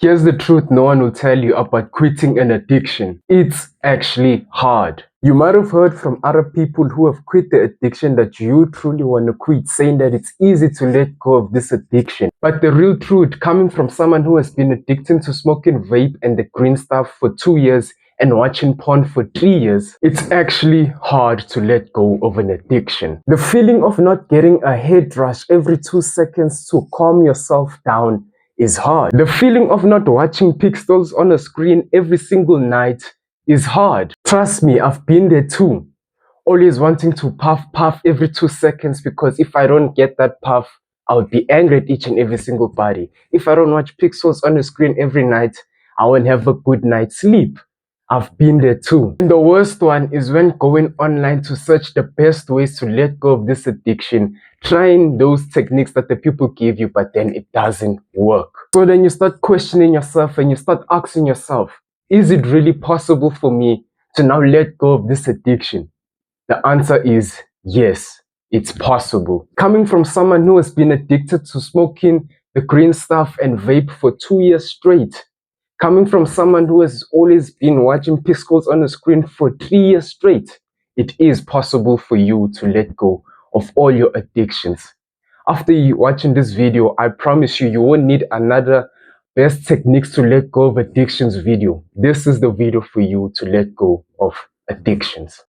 Here's the truth no one will tell you about quitting an addiction. It's actually hard. You might have heard from other people who have quit the addiction that you truly want to quit, saying that it's easy to let go of this addiction. But the real truth, coming from someone who has been addicted to smoking vape and the green stuff for 2 years and watching porn for 3 years, it's actually hard to let go of an addiction. The feeling of not getting a head rush every 2 seconds to calm yourself down is hard. The feeling of not watching pixels on a screen every single night is hard. Trust me, I've been there too. Always wanting to puff every 2 seconds, because if I don't get that puff, I would be angry at each and every single body. If I don't watch pixels on the screen every night, I won't have a good night's sleep. I've been there too. And the worst one is when going online to search the best ways to let go of this addiction, trying those techniques that the people give you, but then it doesn't work. So then you start questioning yourself and you start asking yourself, is it really possible for me to now let go of this addiction? The answer is yes, it's possible. Coming from someone who has been addicted to smoking the green stuff and vape for 2 years straight, coming from someone who has always been watching pixels on the screen for 3 years straight, it is possible for you to let go of all your addictions. After you watching this video, I promise you, you won't need another best techniques to let go of addictions video. This is the video for you to let go of addictions.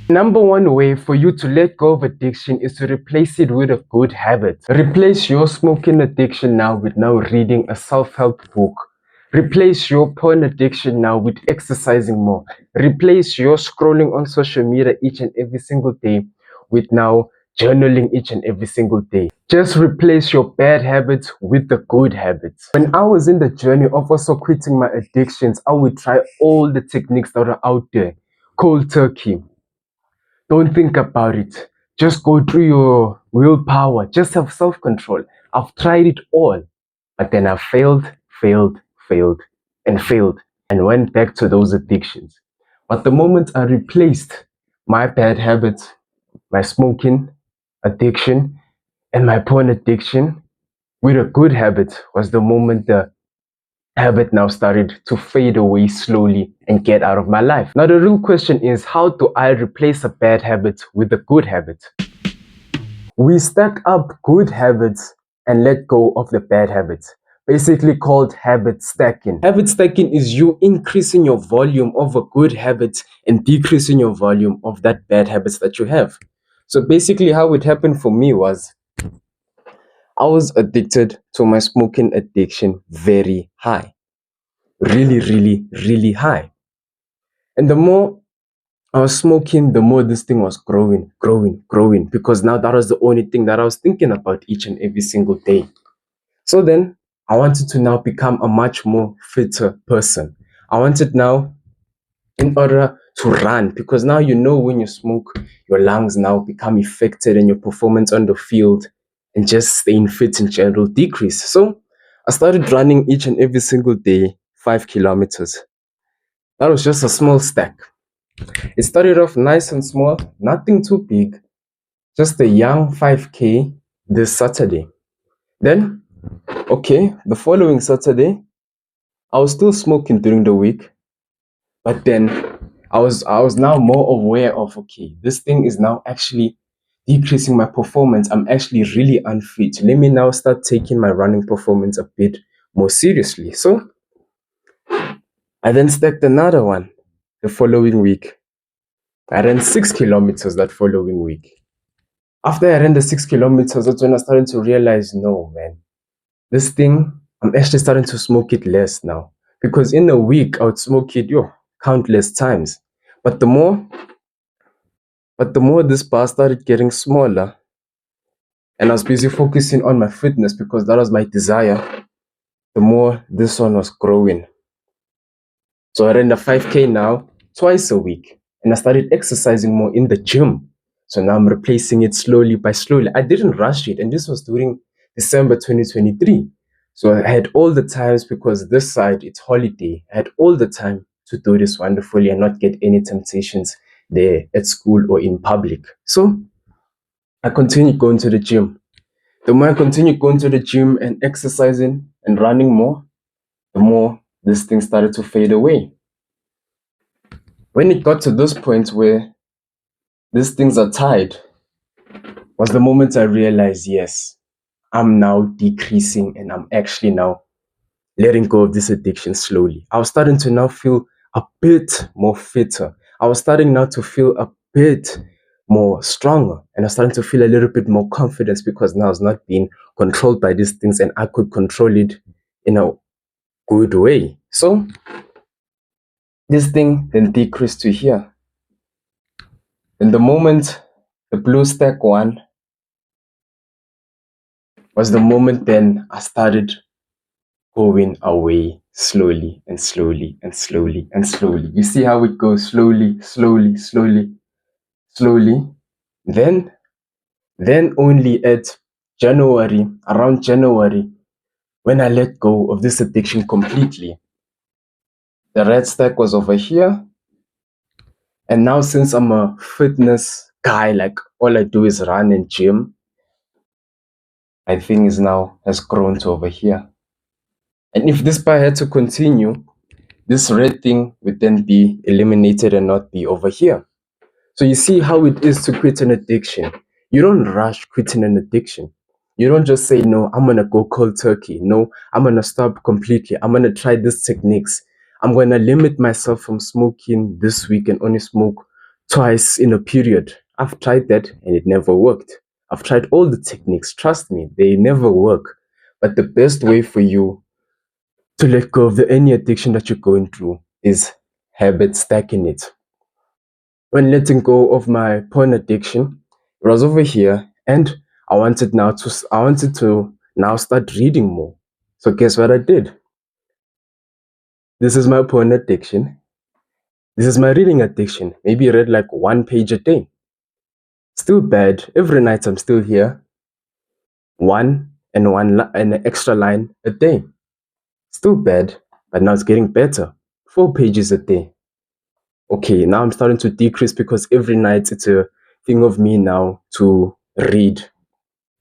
Number one way for you to let go of addiction is to replace it with a good habit. Replace your smoking addiction now with now reading a self-help book. Replace your porn addiction now with exercising more. Replace your scrolling on social media each and every single day with now journaling each and every single day. Just replace your bad habits with the good habits. When I was in the journey of also quitting my addictions, I would try all the techniques that are out there. Cold turkey. Don't think about it. Just go through your willpower. Just have self-control. I've tried it all, but then I failed, and went back to those addictions. But the moment I replaced my bad habits, my smoking addiction, and my porn addiction with a good habit, was the moment the habit now started to fade away slowly and get out of my life. Now the real question is, how do I replace a bad habit with a good habit? We stack up good habits and let go of the bad habits, basically called habit stacking. Habit stacking is you increasing your volume of a good habit and decreasing your volume of that bad habits that you have. So basically how it happened for me was, I was addicted to my smoking addiction very high. Really high. And the more I was smoking, the more this thing was growing, because now that was the only thing that I was thinking about each and every single day. So then I wanted to now become a much more fitter person. I wanted now, in order to run, because now you know when you smoke, your lungs now become affected and your performance on the field and just staying fit in general decrease. So I started running each and every single day, 5 kilometers. That was just a small stack. It started off nice and small, nothing too big, just a young 5K this Saturday. Then, okay, the following Saturday, I was still smoking during the week, but then I was now more aware of, okay, this thing is now actually decreasing my performance. I'm actually really unfit. Let me now start taking my running performance a bit more seriously. So I then stacked another one the following week. I ran 6 kilometers that following week. After I ran the 6 kilometers, that's when I started to realize, no, man, this thing, I'm actually starting to smoke it less now. Because in a week, I would smoke it, countless times. But the more this bar started getting smaller, and I was busy focusing on my fitness because that was my desire, the more this one was growing. So I ran the 5K now twice a week, and I started exercising more in the gym. So now I'm replacing it slowly by slowly. I didn't rush it, and this was during December 2023. So I had all the times, because this side, it's holiday. I had all the time to do this wonderfully and not get any temptations there at school or in public. So I continued going to the gym. The more I continued going to the gym and exercising and running more, the more this thing started to fade away. When it got to this point where these things are tied, was the moment I realized, yes, I'm now decreasing and I'm actually now letting go of this addiction slowly. I was starting to now feel a bit more fitter. I was starting now to feel a bit more stronger, and I was starting to feel a little bit more confidence because now I was not being controlled by these things and I could control it in a good way. So this thing then decreased to here. And the moment the BlueStack one was the moment then I started going away slowly and slowly and slowly and slowly. You see how it goes slowly, slowly, slowly, slowly. Then only at January, around January, when I let go of this addiction completely. The red stack was over here. And now since I'm a fitness guy, like all I do is run and gym, my thing is now has grown to over here. And if this bar had to continue, this red thing would then be eliminated and not be over here. So you see how it is to quit an addiction. You don't rush quitting an addiction. You don't just say, no, I'm going to go cold turkey. No, I'm going to stop completely. I'm going to try these techniques. I'm going to limit myself from smoking this week and only smoke twice in a period. I've tried that and it never worked. I've tried all the techniques. Trust me, they never work. But the best way for you to let go of any addiction that you're going through is habit stacking it. When letting go of my porn addiction, it was over here, and I wanted to now start reading more. So guess what I did? This is my porn addiction. This is my reading addiction. Maybe I read like 1 page a day. Still bad. Every night I'm still here. One and an extra line a day. Still bad, but now it's getting better. 4 pages a day. Okay, now I'm starting to decrease because every night it's a thing of me now to read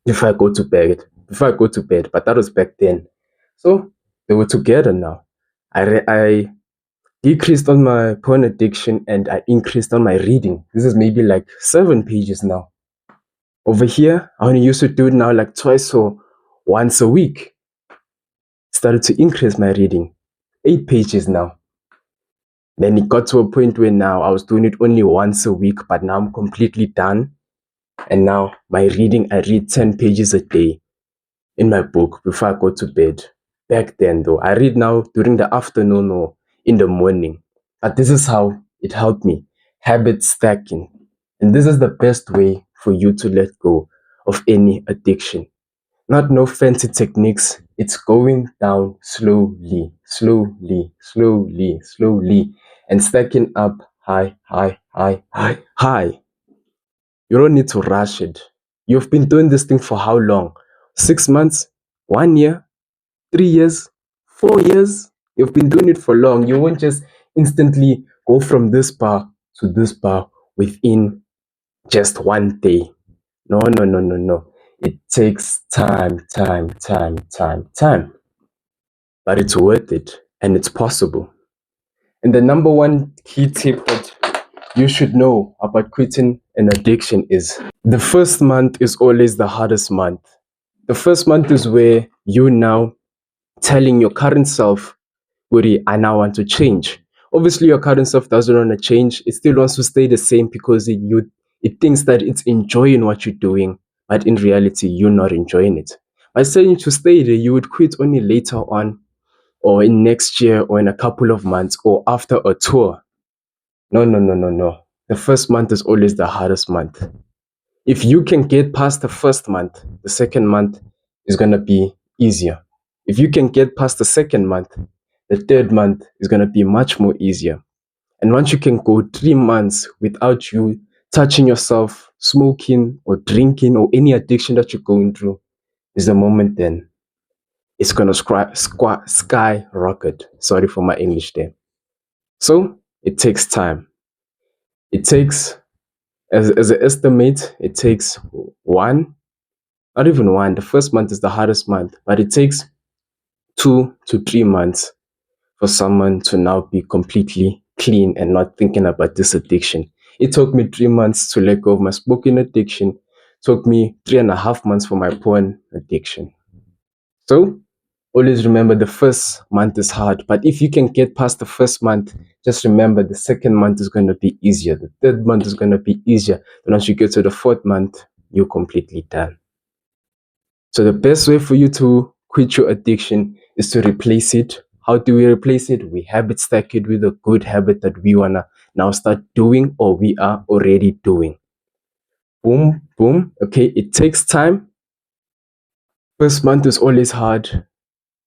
before I go to bed. But that was back then. So they were together now. I decreased on my porn addiction and I increased on my reading. This is maybe like 7 pages now. Over here, I only used to do it now like twice or once a week. Started to increase my reading. 8 pages now. Then it got to a point where now I was doing it only once a week, but now I'm completely done. And now my reading, I read 10 pages a day in my book before I go to bed. Back then though, I read now during the afternoon or in the morning. But this is how it helped me. Habit stacking. And this is the best way for you to let go of any addiction. Not no fancy techniques. It's going down slowly, slowly, slowly, slowly, and stacking up high, high, high, high, high. You don't need to rush it. You've been doing this thing for how long? 6 months? 1 year? 3 years? 4 years? You've been doing it for long. You won't just instantly go from this bar to this bar within just one day. No, no, no, no, no. It takes time. But it's worth it and it's possible. And the number one key tip that you should know about quitting an addiction is the first month is always the hardest month. The first month is where you now telling your current self, Uri, I now want to change. Obviously, your current self doesn't want to change. It still wants to stay the same because it thinks that it's enjoying what you're doing, but in reality, you're not enjoying it. By saying to stay there, you would quit only later on, or in next year, or in a couple of months, or after a tour. No, no, no, no, no. The first month is always the hardest month. If you can get past the first month, the second month is going to be easier. If you can get past the second month, the third month is going to be much more easier. And once you can go 3 months without you touching yourself, smoking or drinking or any addiction that you're going through, is the moment then it's going to skyrocket. Sorry for my English there. So it takes time. It takes, as an estimate, it takes not even one. The first month is the hardest month, but it takes 2 to 3 months for someone to now be completely clean and not thinking about this addiction. It took me 3 months to let go of my smoking addiction. It took me 3.5 months for my porn addiction. So always remember the first month is hard, but if you can get past the first month, just remember the second month is going to be easier. The third month is going to be easier. And once you get to the fourth month, you're completely done. So the best way for you to quit your addiction is to replace it. How do we replace it? We habit stack it with a good habit that we want to now start doing or we are already doing. Boom, boom. Okay, it takes time. First month is always hard,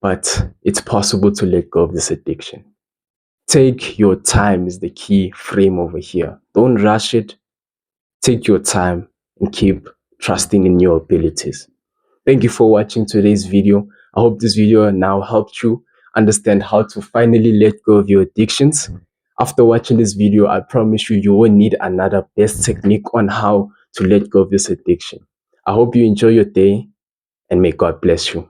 but it's possible to let go of this addiction. Take your time is the key frame over here. Don't rush it. Take your time and keep trusting in your abilities. Thank you for watching today's video. I hope this video now helped you understand how to finally let go of your addictions. After watching this video, I promise you, you won't need another best technique on how to let go of this addiction. I hope you enjoy your day and may God bless you.